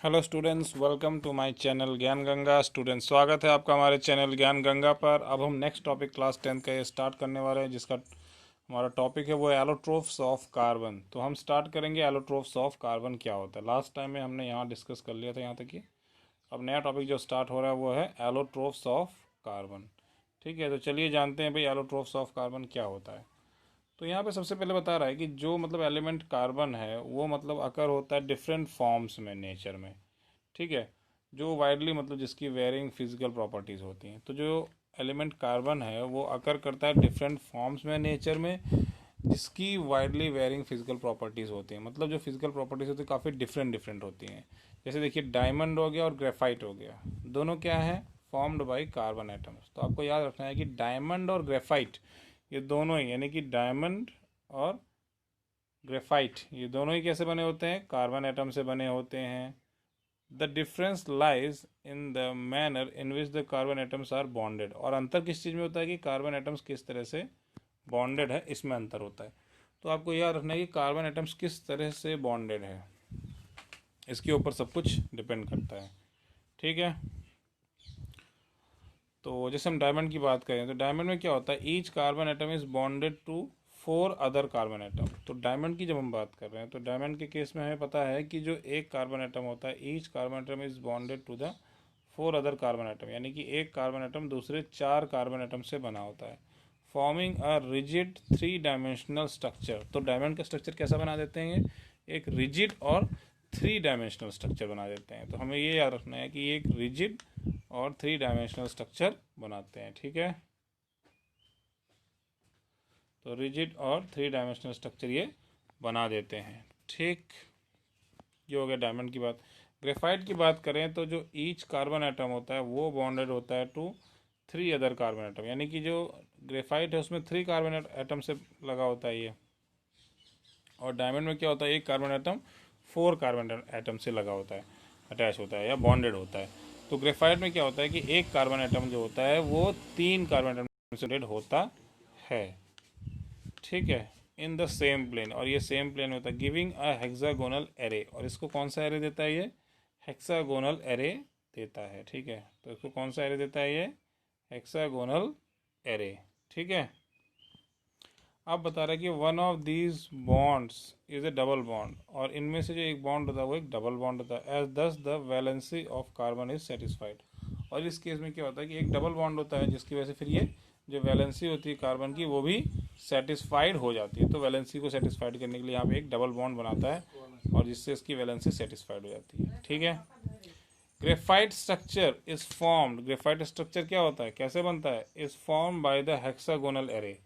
Hello students, welcome to my channel Gyan Ganga. Students, स्वागत है आपका हमारे चैनल ज्ञान गंगा पर। अब हम नेक्स्ट टॉपिक क्लास 10th का ये स्टार्ट करने वाले हैं, जिसका हमारा टॉपिक है वो है एलोट्रोफ्स ऑफ कार्बन। तो हम स्टार्ट करेंगे एलोट्रोफ्स ऑफ कार्बन क्या होता है। लास्ट टाइम में हमने यहाँ डिस्कस कर लिया था यहाँ तक कि अब नया टॉपिक जो स्टार्ट हो रहा है वो है एलोट्रोफ्स ऑफ कार्बन। ठीक है, तो चलिए जानते हैं भाई एलोट्रोफ्स ऑफ कार्बन क्या होता है। तो यहाँ पे सबसे पहले बता रहा है कि जो मतलब एलिमेंट कार्बन है वो मतलब अकर होता है डिफरेंट फॉर्म्स में नेचर में। ठीक है, जो वाइडली मतलब जिसकी वेरिंग फिजिकल प्रॉपर्टीज़ होती हैं। तो जो एलिमेंट कार्बन है वो अकर करता है डिफरेंट फॉर्म्स में नेचर में, जिसकी वाइडली वेरिंग फिजिकल प्रॉपर्टीज़ होती हैं। मतलब जो फिजिकल प्रॉपर्टीज़ होती है काफ़ी डिफरेंट डिफरेंट होती हैं। जैसे देखिए, डायमंड हो गया और ग्रेफाइट हो गया, दोनों क्या है, फॉर्म्ड बाई कार्बन एटम्स। तो आपको याद रखना है कि डायमंड और ग्रेफाइट ये दोनों ही, यानी कि डायमंड और ग्रेफाइट ये दोनों ही कैसे बने होते हैं, कार्बन एटम से बने होते हैं। The difference lies in the manner in which the carbon atoms are bonded. और अंतर किस चीज़ में होता है कि कार्बन एटम्स किस तरह से बॉन्डेड है, इसमें अंतर होता है। तो आपको याद रखना है कि कार्बन एटम्स किस तरह से बॉन्डेड है, इसके ऊपर सब कुछ डिपेंड करता है। ठीक है, तो जैसे हम डायमंड की बात करें तो डायमंड में क्या होता है, each carbon atom is bonded to 4 other carbon atom. तो डायमंड की जब हम बात कर रहे हैं तो डायमंड के केस में हमें पता है कि जो एक कार्बन एटम होता है, each carbon atom is bonded to the 4 other carbon atom, यानी कि एक कार्बन एटम दूसरे 4 कार्बन एटम से बना होता है, forming a rigid 3 dimensional structure. तो डायमंड का स्ट्रक्चर कैसा बना देते हैं, एक रिजिड और 3 डायमेंशनल स्ट्रक्चर बना देते हैं। तो हमें ये याद रखना है कि ये एक रिजिड और 3 डायमेंशनल स्ट्रक्चर बनाते हैं। ठीक है, तो रिजिड और 3 डायमेंशनल स्ट्रक्चर ये बना देते हैं। ठीक, ये हो गया डायमंड की बात। ग्रेफाइट की बात करें तो जो ईच कार्बन एटम होता है वो बॉन्डेड होता है टू 3 अदर कार्बन एटम, यानी कि जो ग्रेफाइट है उसमें 3 कार्बन एटम से लगा होता है ये, और डायमंड में क्या होता है, एक कार्बन एटम 4 कार्बन एटम से लगा होता है, अटैच होता है या बॉन्डेड होता है। तो ग्रेफाइट में क्या होता है कि एक कार्बन एटम जो होता है वो 3 कार्बन एटम से बॉन्डेड होता है। ठीक है, इन द सेम प्लेन, और ये सेम प्लेन होता है, गिविंग अ हेक्सागोनल एरे। और इसको कौन सा एरे देता है, ये हेक्सागोनल एरे देता है। ठीक है, तो इसको कौन सा एरे देता है, ये हेक्सागोनल एरे। ठीक है, अब बता रहा है कि one of these bonds is A double bond, और इनमें से जो एक बॉन्ड होता है वो एक डबल बॉन्ड होता है, एज दस the valency of carbon is satisfied. और इस केस में क्या होता है कि एक डबल बॉन्ड होता है जिसकी वजह से फिर ये जो वैलेंसी होती है कार्बन की वो भी सेटिस्फाइड हो जाती है। तो वैलेंसी को सेटिस्फाइड करने के लिए यहाँ पे एक डबल बॉन्ड बनाता है और जिससे इसकी वैलेंसी सेटिस्फाइड हो जाती है। ठीक है, graphite structure is formed, graphite structure क्या होता है, कैसे बनता है, is form by the hexagonal array.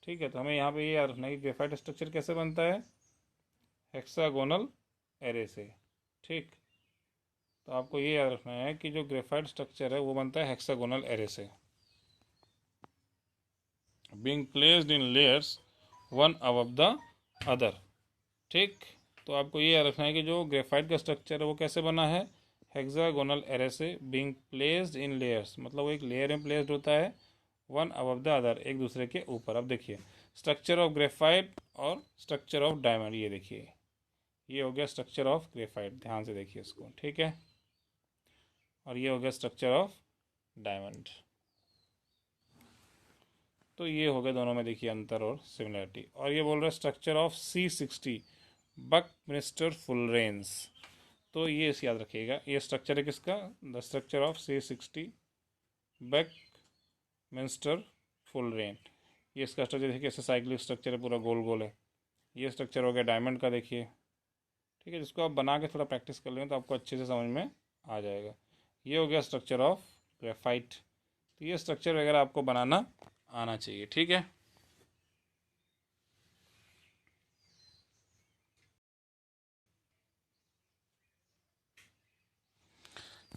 ठीक है, तो हमें यहाँ पे ये याद रखना है कि ग्रेफाइट स्ट्रक्चर कैसे बनता है, हेक्सागोनल एरे से। ठीक, तो आपको ये याद रखना है कि जो ग्रेफाइट स्ट्रक्चर है वो बनता है हेक्सागोनल एरे से, being placed in layers one above the other. ठीक, तो आपको ये याद रखना है कि जो ग्रेफाइट का स्ट्रक्चर है वो कैसे बना है, हेक्सागोनल एरे से, बीइंग प्लेस्ड इन लेयर्स, मतलब वो एक लेयर में प्लेस्ड होता है, वन अबव द अदर, एक दूसरे के ऊपर। अब देखिए, स्ट्रक्चर ऑफ ग्रेफाइट और स्ट्रक्चर ऑफ डायमंड, ये देखिए ये हो गया स्ट्रक्चर ऑफ ग्रेफाइट, ध्यान से देखिए इसको। ठीक है, और ये हो गया स्ट्रक्चर ऑफ डायमंड। तो ये हो गया दोनों में देखिए अंतर और सिमिलरिटी। और ये बोल रहा है स्ट्रक्चर ऑफ C60 बकमिंस्टर फुलरेंस। तो ये इस याद रखिएगा, ये स्ट्रक्चर है किसका, the structure of C60 Buckminster fullerene. ये इसका स्ट्रक्चर देखिए, ऐसे साइक्लिक स्ट्रक्चर है, पूरा गोल गोल है। ये स्ट्रक्चर हो गया डायमंड का, देखिए। ठीक है, जिसको आप बना के थोड़ा प्रैक्टिस कर लें तो आपको अच्छे से समझ में आ जाएगा। ये हो गया स्ट्रक्चर ऑफ ग्रेफाइट। तो ये स्ट्रक्चर वगैरह आपको बनाना आना चाहिए। ठीक है,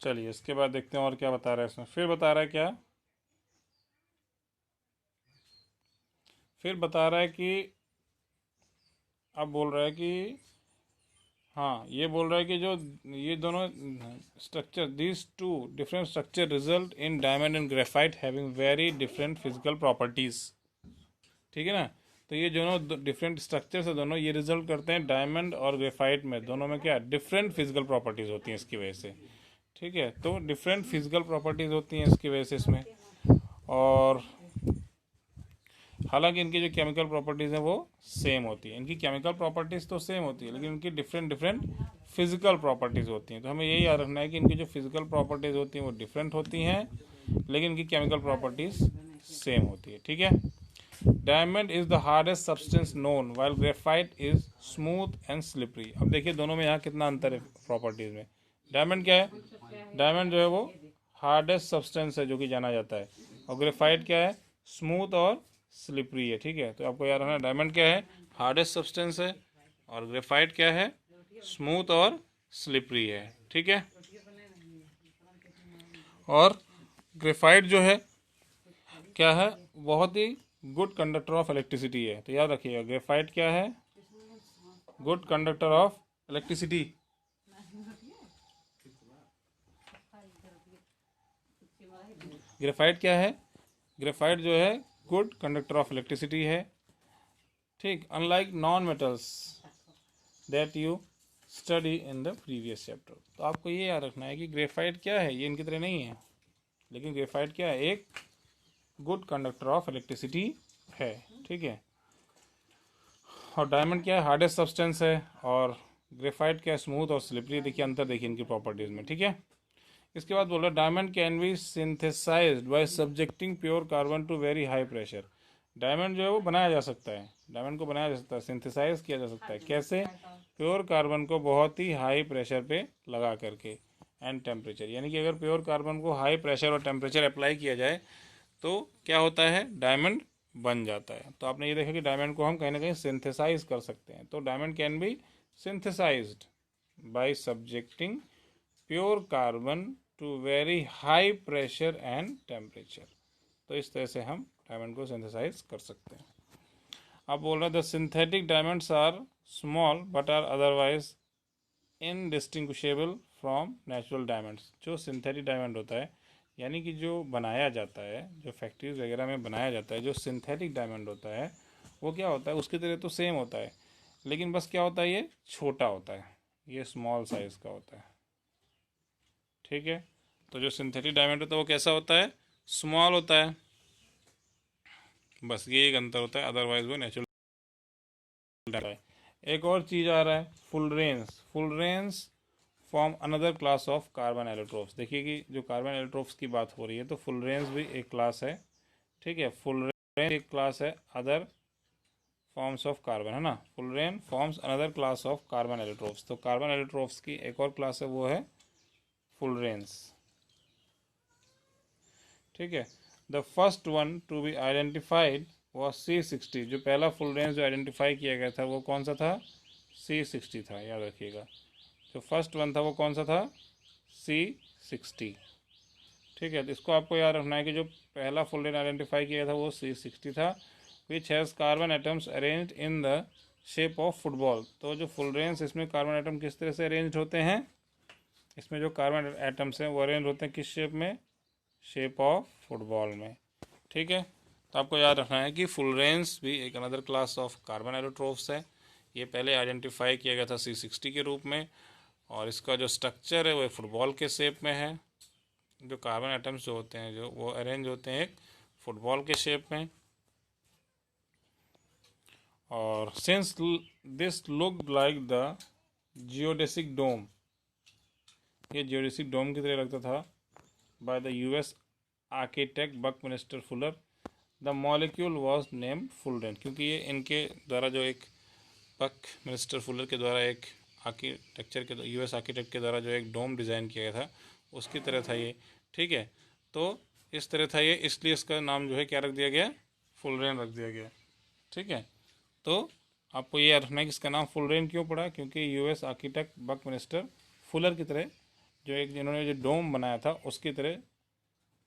चलिए इसके बाद देखते हैं और क्या बता रहा है इसमें। फिर बता रहा है क्या, फिर बता रहा है कि अब बोल रहा है कि हाँ, ये बोल रहा है कि जो ये दोनों structure, these two different structure result in diamond and graphite having very different physical properties. ठीक है ना, तो ये दोनों डिफरेंट स्ट्रक्चर्स है दोनों, ये रिजल्ट करते हैं डायमंड और ग्रेफाइट में, दोनों में क्या डिफरेंट फिजिकल प्रॉपर्टीज होती हैं इसकी वजह से। ठीक है, तो डिफरेंट फिजिकल प्रॉपर्टीज होती हैं इसकी वजह से इसमें, और हालांकि इनकी जो केमिकल प्रॉपर्टीज़ हैं वो सेम होती है, इनकी केमिकल प्रॉपर्टीज़ तो सेम होती है लेकिन इनकी डिफरेंट डिफरेंट फिजिकल प्रॉपर्टीज़ होती हैं। तो हमें यही याद रखना है कि इनकी जो फिजिकल प्रॉपर्टीज़ होती हैं वो डिफरेंट होती हैं लेकिन इनकी केमिकल प्रॉपर्टीज़ सेम होती है। ठीक है, diamond is the hardest substance known while graphite is smooth and slippery. अब देखिए दोनों में यहाँ कितना अंतर है प्रॉपर्टीज़ में। डायमंड क्या है, डायमंड जो है वो हार्डेस्ट सब्सटेंस है जो कि जाना जाता है, और ग्रेफाइट क्या है, स्मूथ और स्लिपरी है। ठीक है, तो आपको याद रखना डायमंड क्या है, हार्डेस्ट सब्सटेंस है, और ग्रेफाइट क्या है, स्मूथ और स्लिपरी है। ठीक है, और ग्रेफाइट जो है क्या है, बहुत ही गुड कंडक्टर ऑफ इलेक्ट्रिसिटी है। तो याद रखिएगा ग्रेफाइट क्या है, good conductor of electricity. Graphite क्या है, ग्रेफाइट जो है गुड कंडक्टर ऑफ इलेक्ट्रिसिटी है। ठीक, unlike non metals that you study in the previous chapter. तो आपको ये याद रखना है कि ग्रेफाइट क्या है, ये इनकी तरह नहीं है, लेकिन ग्रेफाइट क्या है, एक गुड कंडक्टर ऑफ इलेक्ट्रिसिटी है। ठीक है, और डायमंड क्या है, हार्डेस्ट सब्सटेंस है, और ग्रेफाइट क्या है, स्मूथ और स्लिपरी। देखिए अंतर देखिए इनकी प्रॉपर्टीज में। ठीक है, इसके बाद बोल रहा है diamond can be synthesised by subjecting pure carbon to very high pressure. Diamond जो है वो बनाया जा सकता है, डायमंड को बनाया जा सकता है, सिंथेसाइज किया जा सकता है। कैसे, प्योर कार्बन को बहुत ही हाई प्रेशर पे लगा करके, एंड टेम्परेचर, यानी कि अगर प्योर कार्बन को हाई प्रेशर और टेम्परेचर अप्लाई किया जाए तो क्या होता है, डायमंड बन जाता है। तो आपने ये देखा कि डायमंड को हम कहीं ना कहीं सिंथेसाइज कर सकते हैं। तो diamond can be synthesised by subjecting pure carbon to very high pressure and temperature. तो इस तरह से हम डायमंड को सिंथेसाइज कर सकते हैं। अब बोल रहे हैं the synthetic diamonds are small but are otherwise indistinguishable from natural diamonds. जो सिंथेटिक डायमंड होता है, यानी कि जो बनाया जाता है, जो फैक्ट्रीज वगैरह में बनाया जाता है, जो सिंथेटिक डायमंड होता है वो क्या होता है, उसकी तरह तो सेम होता है लेकिन बस क्या होता है, ये छोटा होता है, ये स्मॉल साइज का होता है। ठीक है, तो जो सिंथेटिक डायमंड होता है वो कैसा होता है, स्मॉल होता है, बस ये एक अंतर होता है, अदरवाइज वो नेचुरल है। एक और चीज़ आ रहा है, fullerenes. Fullerenes form another class of carbon allotropes. देखिए कि जो कार्बन एलोट्रोप्स की बात हो रही है तो फुलरेंस भी एक क्लास है। ठीक है, फुलरेन एक क्लास है अदर फॉर्म्स ऑफ कार्बन, है ना, fullerene forms another class of carbon allotropes. तो कार्बन एलोट्रोप्स की एक और क्लास है, वो है फुलरेंस। ठीक है, the first one to be identified was C60। जो पहला फुलरेंस जो आइडेंटिफाई किया गया था वो कौन सा था, C60 था, याद रखिएगा। जो फर्स्ट वन था वो कौन सा था, C60। ठीक है, तो इसको आपको याद रखना है कि जो पहला फुलरेन आइडेंटिफाई किया था वो C60 था, which has carbon atoms arranged in the shape of football. तो जो फुलरेंस, इसमें कार्बन एटम किस तरह से अरेंज्ड होते हैं, इसमें जो कार्बन एटम्स हैं वो अरेंज होते हैं किस शेप में, शेप ऑफ फुटबॉल में। ठीक है, तो आपको याद रखना है कि फुलरेंस भी एक another class of carbon allotropes है। ये पहले आइडेंटिफाई किया गया था C60 के रूप में, और इसका जो स्ट्रक्चर है वो फुटबॉल के शेप में है। जो कार्बन एटम्स जो होते हैं जो वो अरेंज होते हैं एक फुटबॉल के शेप में। और since this looked like the geodesic dome, ये जियोडेसिक डोम की तरह लगता था, by the US architect Buckminster Fuller, the molecule was name fullerene. क्योंकि ये इनके द्वारा जो एक बकमिस्टर फुलर के द्वारा एक आर्किटेक्चर के US आर्किटेक्ट के द्वारा जो एक डोम डिज़ाइन किया गया था उसकी तरह था ये। ठीक है, तो इस तरह था ये, इसलिए इसका नाम जो है क्या रख दिया गया, फुलरेन रख दिया गया। ठीक है, तो आपको ये रखना है कि इसका नाम फुलरेन क्यों पड़ा, क्योंकि US आर्किटेक्ट बकमिस्टर फुलर की तरह जो एक जिन्होंने जो डोम बनाया था उसकी तरह,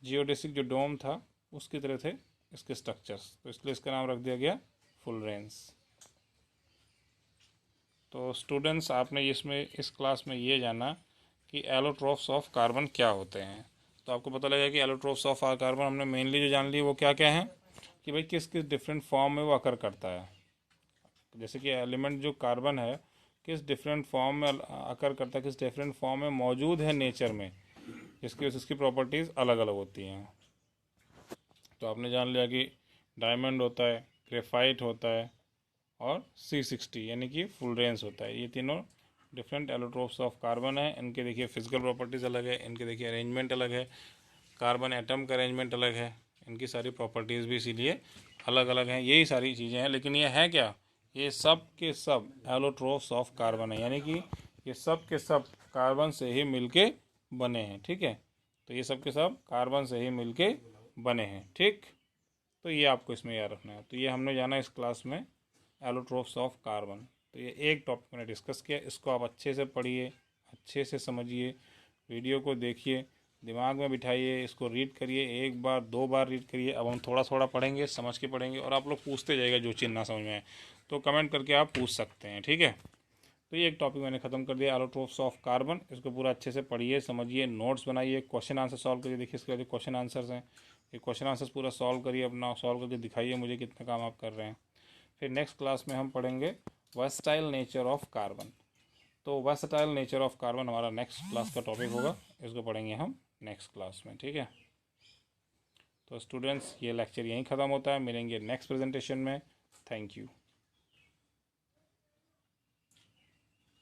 जियोडेसिक जो डोम था उसकी तरह थे इसके स्ट्रक्चर्स, तो इसलिए इसका नाम रख दिया गया फुलरेंस। तो स्टूडेंट्स आपने इसमें इस क्लास में ये जाना कि एलोट्रोप्स ऑफ कार्बन क्या होते हैं। तो आपको पता लगा कि एलोट्रोप्स ऑफ कार्बन हमने मेनली जो जान ली वो क्या क्या हैं, कि भाई किस किस डिफरेंट फॉर्म में वो अकर करता है। जैसे कि एलिमेंट जो कार्बन है किस डिफरेंट फॉर्म में अकर करता है, किस डिफरेंट फॉर्म में मौजूद है नेचर में, जिसकी वजह से उसकी प्रॉपर्टीज़ अलग अलग होती हैं। तो आपने जान लिया कि डायमंड होता है, ग्रेफाइट होता है और C60 यानी कि फुलरेंस होता है। ये तीनों डिफरेंट एलोट्रोप्स ऑफ कार्बन है। इनके देखिए फिजिकल प्रॉपर्टीज़ अलग है, इनके देखिए अरेंजमेंट अलग है, कार्बन एटम का अरेंजमेंट अलग है, इनकी सारी प्रॉपर्टीज़ भी इसीलिए अलग अलग हैं। यही सारी चीज़ें हैं, लेकिन ये है क्या, ये सब के सब एलोट्रोप्स ऑफ कार्बन है, यानी कि ये सब के सब कार्बन से ही मिलके बने हैं। ठीक है, तो ये सब के सब कार्बन से ही मिलके बने हैं। ठीक, तो ये आपको इसमें याद रखना है। तो ये हमने जाना इस क्लास में एलोट्रोप्स ऑफ कार्बन। तो ये एक टॉपिक मैंने डिस्कस किया, इसको आप अच्छे से पढ़िए, अच्छे से समझिए, वीडियो को देखिए, दिमाग में बिठाइए, इसको रीड करिए, एक बार 2 बार रीड करिए। अब हम थोड़ा थोड़ा पढ़ेंगे, समझ के पढ़ेंगे, और आप लोग पूछते जाइएगा जो चीज़ ना समझ में आए तो कमेंट करके आप पूछ सकते हैं। ठीक है, तो ये एक टॉपिक मैंने ख़त्म कर दिया एलोट्रोप्स ऑफ कार्बन। इसको पूरा अच्छे से पढ़िए, समझिए, नोट्स बनाइए, क्वेश्चन आंसर सॉल्व करिए। देखिए इसके बाद क्वेश्चन आंसर्स हैं, ये क्वेश्चन आंसर्स पूरा सॉल्व करिए, अपना सॉल्व करके दिखाइए मुझे कितना काम आप कर रहे हैं। फिर नेक्स्ट क्लास में हम पढ़ेंगे वर्सटाइल नेचर ऑफ कार्बन। तो वर्सटाइल नेचर ऑफ कार्बन हमारा नेक्स्ट क्लास का टॉपिक होगा, इसको पढ़ेंगे हम नेक्स्ट क्लास में। ठीक है, तो स्टूडेंट्स ये लेक्चर यहीं ख़त्म होता है, मिलेंगे नेक्स्ट प्रेजेंटेशन में। Thank you.